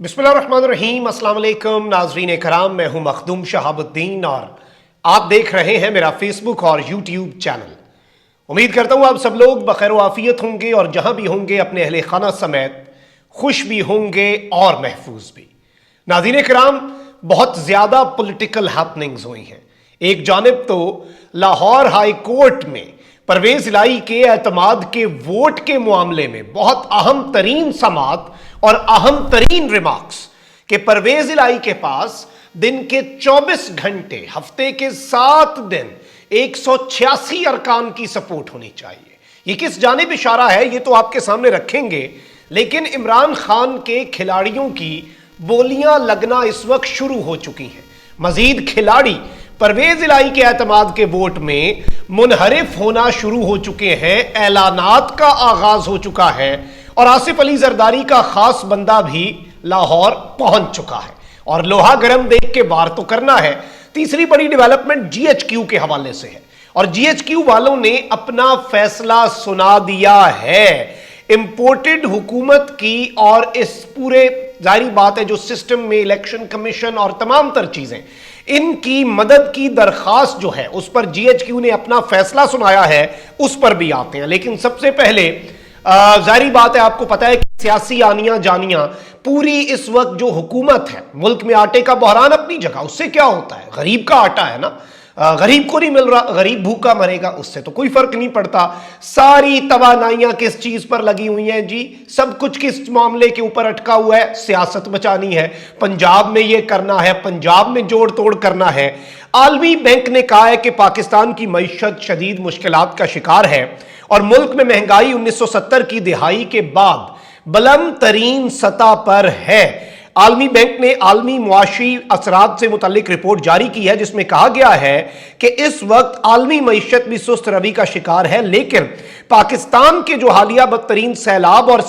बिस्मिल्लाहिर्रहमानिर्रहीम। अस्सलाम वालेकुम नाजरीन कराम, मैं हूं मखदूम शहाबुद्दीन और आप देख रहे हैं मेरा फेसबुक और यूट्यूब चैनल। उम्मीद करता हूं आप सब लोग बखैर आफियत होंगे और जहां भी होंगे अपने अहले खाना समेत खुश भी होंगे और महफूज भी। नाज़रीन कराम, बहुत ज्यादा पॉलिटिकल हैपनिंग्स हुई हैं। एक जानिब तो लाहौर हाई कोर्ट में परवेज इलाही के एतमाद के वोट के मामले में बहुत अहम तरीन समात और अहम तरीन रिमार्क्स कि परवेज इलाही के पास दिन के 24 घंटे हफ्ते के 7 दिन 186 अरकान की सपोर्ट होनी चाहिए। ये किस जानिब इशारा है ये तो आपके सामने रखेंगे, लेकिन इमरान खान के खिलाड़ियों की बोलियां लगना इस वक्त शुरू हो चुकी हैं। मजीद खिलाड़ी परवेज इलाही के एतमाद के वोट में मुनहरिफ होना शुरू हो चुके हैं। ऐलानात का आगाज हो चुका है और आसिफ अली जरदारी का खास बंदा भी लाहौर पहुंच चुका है और लोहा गर्म देख के वार तो करना है। तीसरी बड़ी डेवलपमेंट जीएचक्यू के हवाले से है और जीएचक्यू वालों ने अपना फैसला सुना दिया है इंपोर्टेड हुकूमत की। और इस पूरे जारी बात है जो सिस्टम में इलेक्शन कमीशन और तमाम तर चीजें इनकी मदद की दरखास्त जो है उस पर जीएचक्यू ने अपना फैसला सुनाया है, उस पर भी आते हैं। लेकिन सबसे पहले जारी बात है, आपको पता है कि सियासी आनियां जानियां पूरी इस वक्त जो हुकूमत है, मुल्क में आटे का बहरान अपनी जगह, उससे क्या होता है, गरीब का आटा है ना, गरीब को नहीं मिल रहा, गरीब भूखा मरेगा, उससे तो कोई फर्क नहीं पड़ता। सारी तवानाइयां किस चीज पर लगी हुई हैं जी, सब कुछ किस मामले के ऊपर अटका हुआ है, सियासत बचानी है, पंजाब में ये करना है, पंजाब में जोड़ तोड़ करना है। आलमी बैंक ने कहा है कि पाकिस्तान की मईशत शदीद मुश्किलात का शिकार है और मुल्क में महंगाई 1970 की दिहाई के बाद बुलंद तरीन सतह पर है। आलमी बैंक ने आलमी मुआशी असरात से मुतल्लिक रिपोर्ट जारी की है जिसमें कहा गया है कि इस वक्त आलमी मईशत भी सुस्त रवि का शिकार है, लेकिन पाकिस्तान के जो हालिया बदतरीन सैलाब और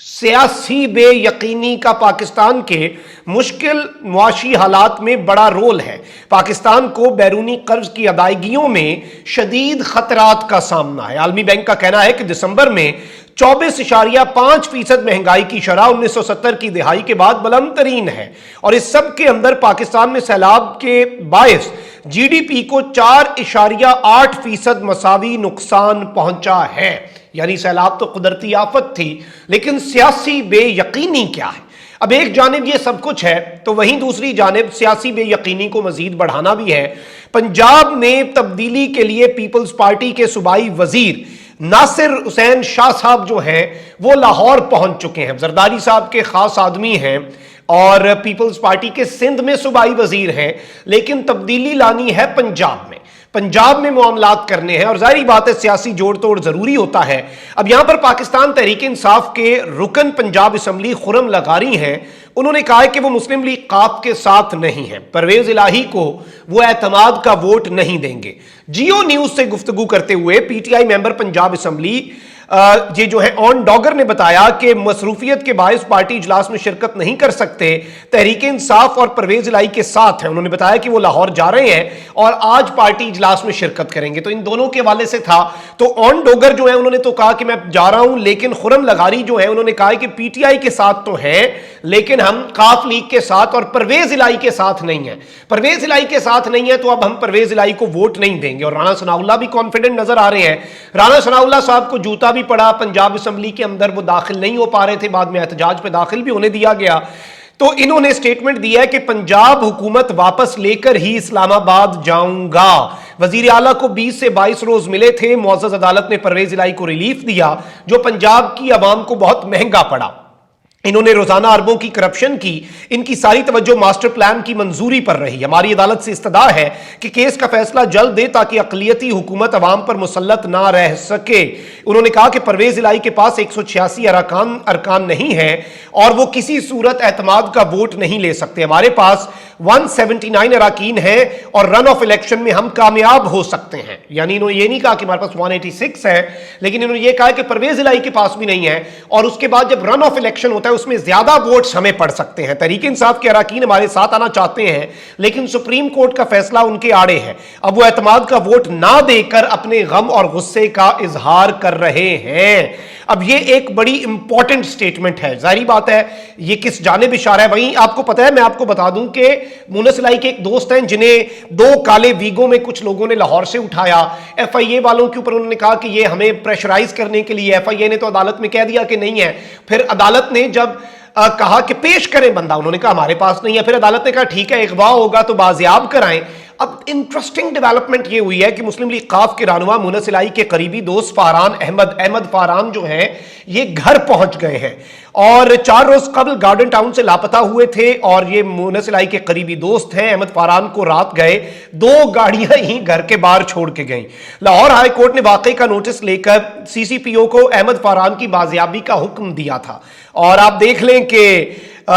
सियासी बेयकीनी का पाकिस्तान के मुश्किल मुआशी हालात में बड़ा रोल है। पाकिस्तान को बैरूनी कर्ज की अदायगियों में शदीद खतरात का सामना है। आलमी बैंक का कहना है कि दिसंबर में 24.5% महंगाई की शरह 1970 की दिहाई के बाद बुलंद तरीन है और इस सब के अंदर पाकिस्तान में सैलाब के बायस जीडीपी को 4.8% मसावी नुकसान पहुंचा है। यानी सैलाब तो कुदरती आफत थी, लेकिन सियासी बेयकीनी क्या है। अब एक जानिब ये सब कुछ है तो वहीं दूसरी जानिब सियासी बेयकीनी को मजीद बढ़ाना भी है। पंजाब में तब्दीली के लिए पीपल्स पार्टी के सूबाई वजीर नासिर हुसैन शाह साहब जो हैं वो लाहौर पहुंच चुके हैं। जरदारी साहब के खास आदमी हैं और पीपल्स पार्टी के सिंध में सूबाई वजीर हैं, लेकिन तब्दीली लानी है पंजाब में मामलात करने हैं और जाहिर बात है सियासी जोड़ तोड़ जरूरी होता है। अब यहां पर पाकिस्तान तहरीक इंसाफ के रुकन पंजाब असम्बली खुरम लगारी हैं, उन्होंने कहा है कि वो मुस्लिम लीग काफ के साथ नहीं है, परवेज इलाही को वो एतमाद का वोट नहीं देंगे। जियो न्यूज से गुफ्तगू करते हुए पीटीआई मेंबर पंजाब असम्बली ये जो है ऑन डॉगर ने बताया कि मसरूफियत के बायस पार्टी इजलास में शिरकत नहीं कर सकते, तहरीक इंसाफ और परवेज इलाही के साथ हैं। उन्होंने बताया कि वो लाहौर जा रहे हैं और आज पार्टी इजलास में शिरकत करेंगे। तो इन दोनों के हवाले से था। तो ऑन डॉगर जो है उन्होंने तो कहा कि मैं जा रहा हूं, लेकिन खुरम लगारी जो है उन्होंने कहा कि पीटीआई के साथ तो है लेकिन हम काफ लीग के साथ और परवेज इलाही के साथ नहीं है। परवेज इलाही के साथ नहीं है तो अब हम परवेज इलाही को वोट नहीं देंगे। और राणा सनाउल्लाह भी कॉन्फिडेंट नजर आ रहे हैं। राणा सनाउल्लाह साहब को जूता भी पड़ा, पंजाब असम्बली के अंदर वो दाखिल नहीं हो पा रहे थे, बाद में एहतजाज पे दाखिल भी होने दिया गया। तो इन्होंने स्टेटमेंट दिया है कि पंजाब हुकूमत वापस लेकर ही इस्लामाबाद जाऊंगा। वजीर आला को 20 से 22 रोज मिले थे। मुअज़्ज़ज़ अदालत ने परवेज इलाही को रिलीफ दिया जो पंजाब की आवाम को बहुत महंगा पड़ा। इन्होंने रोजाना अरबों की करप्शन की, इनकी सारी तवज्जो मास्टर प्लान की मंजूरी पर रही। हमारी अदालत से इस्तदा है कि केस का फैसला जल्द दे ताकि अक़लियती हुकूमत अवाम पर मुसल्लत ना रह सके। उन्होंने कहा कि परवेज इलाही के पास 186 अरकान नहीं है और वो किसी सूरत एतमाद का वोट नहीं ले सकते। हमारे पास 179 अराकीन है और रन ऑफ इलेक्शन में हम कामयाब हो सकते हैं। यानी इन्होंने ये नहीं कहा कि हमारे पास 186 है, लेकिन इन्होंने ये कहा कि परवेज इलाही के पास भी नहीं है और उसके बाद जब रन ऑफ इलेक्शन होता है اس میں زیادہ ووٹس ہمیں پڑ سکتے ہیں. تحریک انصاف کے اراکین ہمارے ساتھ آنا چاہتے ہیں لیکن سپریم کورٹ کا فیصلہ ان کے آڑے ہے. اب وہ اعتماد کا ووٹ نہ دے کر اپنے غم اور غصے کا اظہار کر رہے ہیں. اب یہ ایک بڑی امپورٹنٹ سٹیٹمنٹ ہے. ظاہری بات ہے یہ کس جانب اشارہ ہے. وہیں آپ کو پتہ ہے, میں آپ کو بتا دوں کہ مونس الائی کے ایک دوست ہیں جنہیں 2 کالے ویگوں میں کچھ لوگوں نے لاہور سے اٹھایا. ایف آئی اے والوں کے اوپر انہوں نے کہا کہ یہ ہمیں پریشرائز کرنے کے لیے, ایف آئی اے نے تو عدالت میں کہہ دیا کہ نہیں ہے. پھر عدالت نے جب کہا کہ پیش کریں بندہ, انہوں نے کہا ہمارے پاس نہیں ہے. پھر عدالت نے کہا ٹھیک ہے اغوا ہوگا تو بازیاب کرائیں. اب انٹرسٹنگ ڈیولپمنٹ یہ ہوئی ہے کہ مسلم لیگ قاف کے رہنما مونس الائی کے قریبی دوست فاران احمد فاران جو ہیں یہ گھر پہنچ گئے ہیں اور 4 روز قبل گارڈن ٹاؤن سے لاپتہ ہوئے تھے. اور یہ مونس الائی کے قریبی دوست ہیں. احمد فاران کو رات گئے 2 گاڑیاں ہی گھر کے باہر چھوڑ کے گئیں. لاہور ہائی کورٹ نے واقعے کا نوٹس لے کر سی سی پی او کو احمد فاران کی بازیابی کا حکم دیا تھا. اور آپ دیکھ لیں کہ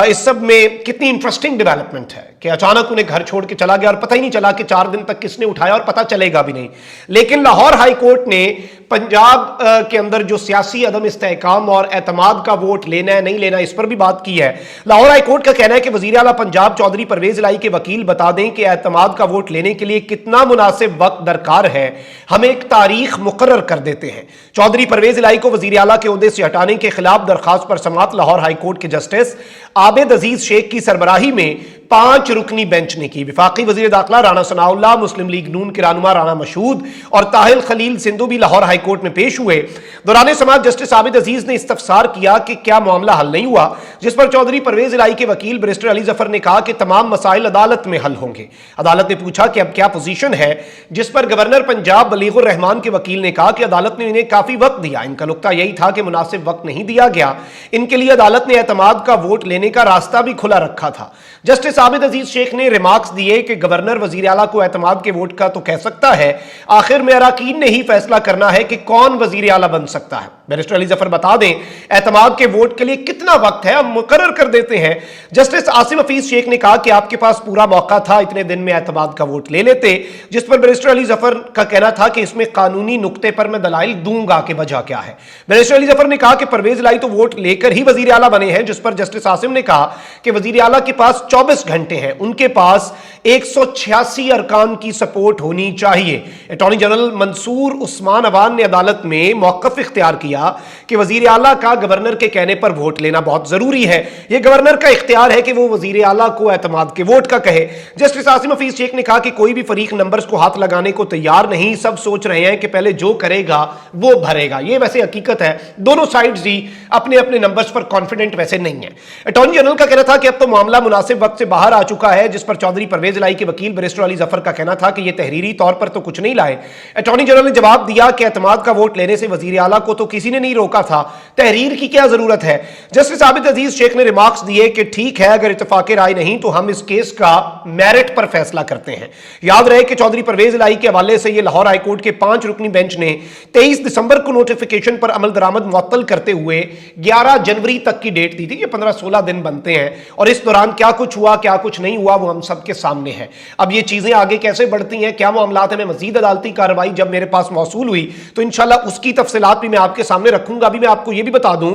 اس سب میں کتنی انٹرسٹنگ ڈیولپمنٹ ہے کہ اچانک انہیں گھر چھوڑ کے چلا گیا اور پتہ ہی نہیں چلا کہ 4 دن تک کس نے اٹھایا اور پتہ چلے گا بھی نہیں. لیکن لاہور ہائی کورٹ نے پنجاب کے اندر جو سیاسی عدم استحکام اور اعتماد کا ووٹ لینا ہے نہیں لینا اس پر بھی بات کی ہے. لاہور ہائی کورٹ کا کہنا ہے کہ وزیر اعلیٰ پنجاب چودھری پرویز الائی کے وکیل بتا دیں کہ اعتماد کا ووٹ لینے کے لیے کتنا مناسب وقت درکار ہے, ہم ایک تاریخ مقرر کر دیتے ہیں. چودھری پرویز الائی کو وزیر اعلیٰ کے عہدے سے ہٹانے کے خلاف درخواست پر سماعت لاہور ہائی کورٹ کے جسٹس عابد عزیز شیخ کی سربراہی میں 5 رکنی بینچ نے کی. وفاقی وزیر داخلہ رانا ثناء اللہ, مسلم لیگ نون کے رہنما رانا مشہود اور طاہل خلیل سندھو بھی لاہور ہائی کورٹ میں پیش ہوئے. دوران سماعت جسٹس عابد عزیز نے استفسار کیا کہ کیا معاملہ حل نہیں ہوا, جس پر چودھری پرویز الائی کے وکیل بیرسٹر علی ظفر نے کہا کہ تمام مسائل عدالت میں حل ہوں گے. عدالت نے پوچھا کہ اب کیا پوزیشن ہے, جس پر گورنر پنجاب بلیغ الرحمان کے وکیل نے کہا کہ عدالت نے انہیں کافی وقت دیا. ان کا نقطہ یہی تھا کہ مناسب وقت نہیں دیا گیا. ان کے لیے عدالت نے اعتماد کا ووٹ لینے کا راستہ بھی کھلا رکھا تھا. جسٹس عابد عزیز شیخ نے ریمارکس دیے کہ گورنر وزیر اعلیٰ کو اعتماد کے ووٹ کا تو کہہ سکتا ہے, آخر میں اراکین نے ہی فیصلہ کرنا ہے کہ کون وزیر اعلیٰ بن سکتا ہے. بیرسٹر علی ظفر بتا دیں اعتماد کے ووٹ کے لیے کتنا وقت ہے, ہم مقرر کر دیتے ہیں. جسٹس آصف حفیظ شیخ نے کہا کہ آپ کے پاس پورا موقع تھا, اتنے دن میں اعتماد کا ووٹ لے لیتے. جس پر بیرسٹر علی ظفر کا کہنا تھا کہ اس میں قانونی نقطے پر میں دلائل دوں گا کہ وجہ کیا ہے. بیرسٹر علی ظفر نے کہا کہ پرویز الائی تو ووٹ لے کر ہی وزیر اعلیٰ بنے ہیں. جس پر جسٹس عاصم نے کہا کہ وزیر اعلیٰ کے پاس 24 گھنٹے ہیں, ان کے پاس 186 ارکان کی سپورٹ ہونی چاہیے. اٹارنی جنرل منصور عثمان عوان نے عدالت میں موقف اختیار کیا کہ وزیر اعلیٰ کا گورنر کے کہنے پر ووٹ لینا بہت ضروری ہے. یہ گورنر کا اختیار ہے کہ وہ وزیر اعلیٰ کو اعتماد کے ووٹ کا کہے. جسٹس عاصم حفیظ شیخ نے کہا کہ کوئی بھی فریق نمبرز کو ہاتھ لگانے کو تیار نہیں, سب سوچ رہے ہیں کہ پہلے جو کرے گا وہ بھرے گا. یہ ویسے حقیقت ہے, دونوں سائیڈز ہی اپنے اپنے نمبرز پر کانفیڈنٹ ویسے نہیں ہیں. اٹارنی جنرل کا کہنا تھا کہ اب تو معاملہ مناسب وقت سے باہر آ چکا ہے. جس پر چودھری پرویز الائی کے وکیل بیرسٹر علی ظفر کا کہنا تھا کہ یہ تحریری طور پر تو کچھ نہیں لائے. اٹارنی جنرل نے جواب دیا کہ اعتماد کا ووٹ لینے سے وزیر اعلیٰ کو تو کسی نے نہیں روکا تھا, تحریر کی کیا ضرورت ہے. جسٹس عابد عزیز شیخ نے ریمارکس دیے کہ ٹھیک ہے اگر اتفاق رائے نہیں تو ہم اس کیس کا میرٹ پر فیصلہ کرتے ہیں. یاد رہے کہ چودھری پرویز الائی کے حوالے سے یہ لاہور ہائی کورٹ کے 5 رکنی بینچ نے 23 دسمبر کو نوٹیفیکیشن پر عمل درآمد معطل کرتے ہوئے 11 جنوری تک کی ڈیٹ دی تھی. یہ 15-16 دن بنتے ہیں اور اس دوران کیا کچھ ہوا کیا کچھ نہیں ہوا وہ ہم سب کے سامنے ہے. اب یہ چیزیں آگے کیسے بڑھتی ہیں, کیا معاملات ہیں, میں مزید عدالتی کارروائی جب میرے پاس موصول ہوئی تو انشاءاللہ اس کی تفصیلات بھی میں آپ کے سامنے رکھوں گا. ابھی میں آپ کو یہ بھی بتا دوں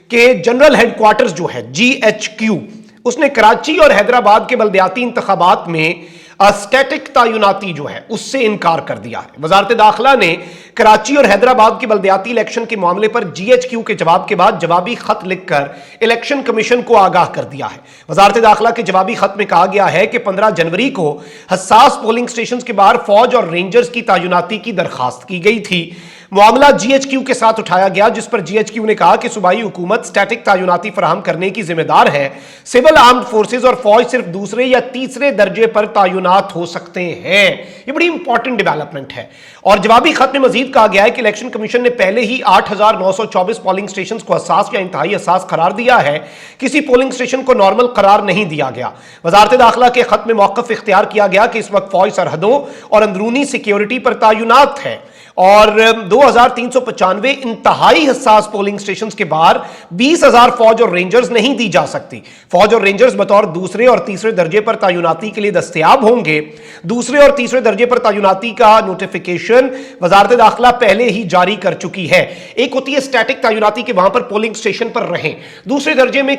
کہ جنرل ہیڈ کوارٹرز جو ہے GHQ, اس نے کراچی اور حیدرآباد کے بلدیاتی انتخابات میں اسٹیٹک تعیناتی جو ہے اس سے انکار کر دیا ہے. وزارت داخلہ نے کراچی اور حیدرآباد کی بلدیاتی الیکشن کے معاملے پر GHQ کے جواب کے بعد جوابی خط لکھ کر الیکشن کمیشن کو آگاہ کر دیا ہے. وزارت داخلہ کے جوابی خط میں کہا گیا ہے کہ 15 جنوری کو حساس پولنگ سٹیشنز کے باہر فوج اور رینجرز کی تعیناتی کی درخواست کی گئی تھی. معاملہ GHQ کے ساتھ اٹھایا گیا جس پر GHQ نے کہا کہ صوبائی حکومت سٹیٹک تعیناتی فراہم کرنے کی ذمہ دار ہے. سول آرمڈ فورسز اور فوج صرف دوسرے یا تیسرے درجے پر تعینات ہو سکتے ہیں. یہ بڑی امپورٹنٹ ڈیولپمنٹ ہے. اور جوابی خط میں مزید کہا گیا ہے کہ الیکشن کمیشن نے پہلے ہی 8,924 پولنگ سٹیشنز کو حساس یا انتہائی حساس قرار دیا ہے. کسی پولنگ سٹیشن کو نارمل قرار نہیں دیا گیا. وزارت داخلہ کے خط میں موقف اختیار کیا گیا کہ اس وقت فوج سرحدوں اور اندرونی سیکیورٹی پر تعینات ہے اور 2,395 انتہائی حساس پولنگ سٹیشنز کے باہر 20,000 فوج اور رینجرز نہیں دی جا سکتی. فوج اور رینجرز بطور دوسرے اور تیسرے درجے پر تعیناتی کے لیے دستیاب ہوں گے. دوسرے اور تیسرے درجے پر تعیناتی کا نوٹیفیکیشن وزارت داخلہ پہلے ہی جاری کر چکی ہے. ایک ہوتی ہے اسٹیٹک تعیناتی کے وہاں پر پولنگ سٹیشن پر رہیں, دوسرے درجے میں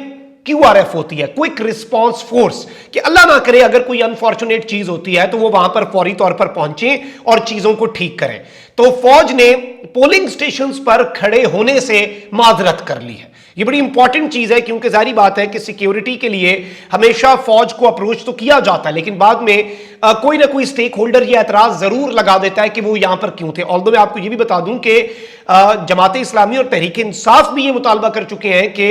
QRF होती है, क्विक रिस्पॉन्स फोर्स, कि अल्लाह ना करे अगर कोई अनफॉर्चुनेट चीज होती है तो वो वहां पर फौरी तौर पर पहुंचे और चीजों को ठीक करें। तो फौज ने पोलिंग स्टेशंस पर खड़े होने से माजरत कर ली है। ये बड़ी इंपॉर्टेंट चीज है, क्योंकि जारी बात है कि सिक्योरिटी के लिए हमेशा फौज को अप्रोच तो किया जाता है, लेकिन बाद में कोई ना कोई स्टेक होल्डर ये एतराज जरूर लगा देता है कि वो यहां पर क्यों थे। ऑल्दो मैं आपको ये भी बता दूं कि जमात इस्लामी और तहरीक इंसाफ भी ये मुतालबा कर चुके हैं कि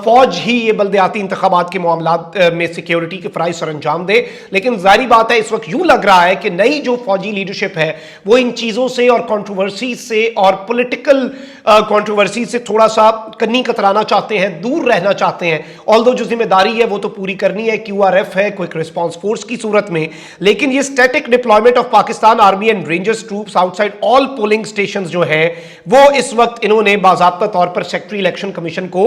फौज ही ये बल्दियाती इंतखाबात के मामलात में सिक्योरिटी के फराइज सर अंजाम दे। लेकिन जारी बात है इस वक्त यूं लग रहा है कि नई जो फौजी लीडरशिप है वो इन चीजों से और कंट्रोवर्सी से और पॉलिटिकल कंट्रोवर्सी से थोड़ा सा कन्नी कतराना चाहते हैं, दूर रहना चाहते हैं। ऑल्दो जो जिम्मेदारी है वो तो पूरी करनी है, QRF है, क्विक रिस्पॉन्स फोर्स की सूरत में, लेकिन ये static deployment of Pakistan army and rangers troops outside all polling stations जो है वो इस वक्त इन्होंने बाज़ाब्ता तौर पर सेक्रेटरी इलेक्शन कमीशन को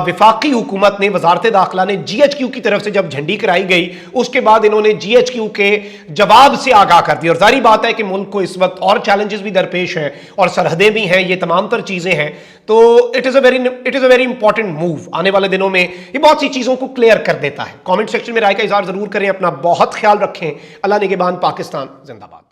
विफाकी हुकूमत ने, वजारत दाखिला ने GHQ की तरफ से जब झंडी कराई गई उसके बाद इन्होंने GHQ के जवाब से आगाह कर दिया। और जारी बात है कि मुल्क को इस वक्त और चैलेंजेस भी दरपेश हैं और सरहदें भी हैं, ये तमाम तर चीजें हैं। तो it is a very important move. आने वाले दिनों में ये बहुत सी चीजों को क्लियर कर देता है। कमेंट सेक्शन में राय का इजहार जरूर करें, अपना बहुत ख्याल रखें। अल्लाह निगहबान, पाकिस्तान जिंदाबाद।